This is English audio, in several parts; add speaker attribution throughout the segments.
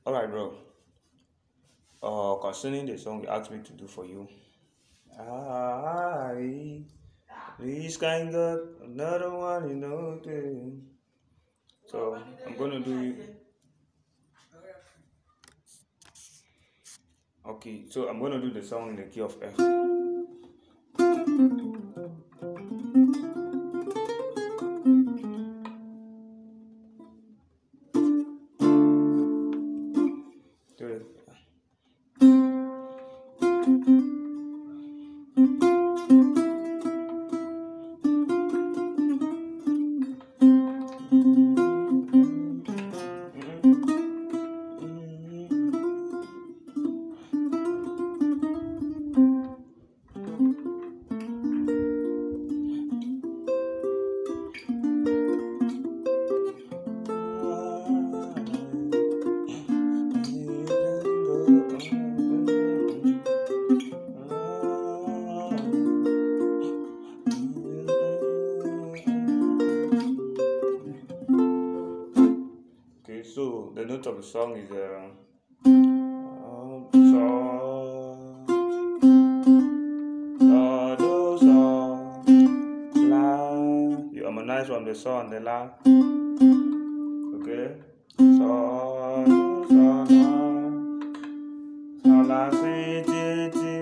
Speaker 1: Alright, bro. Concerning the song you asked me to do for you. This kind got another one, So I'm gonna do it. Okay, so I'm gonna do the song in the key of F. Do it. Okay, so the note of the song is la. You harmonize from the sol and the la. Okay, sol, sol, la, si, ti.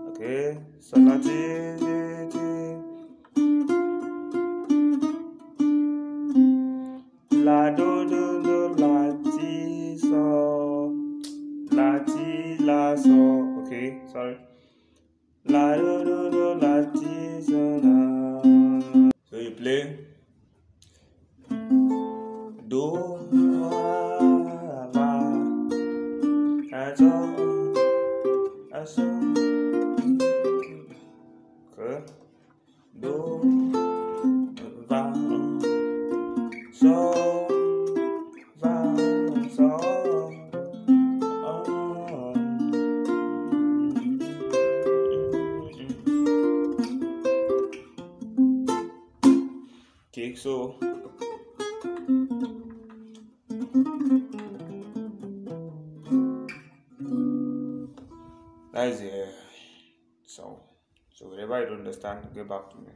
Speaker 1: Okay, sol, la, ti. La, do, la, ti, sol, la, ti, la, sol. Okay, sorry. La, do, la, ti, sol, la. So you play do, la, that's all, that's all. Okay, do, va, sol, va, sol. Okay, so that is the song. So whenever you don't understand, get back to me.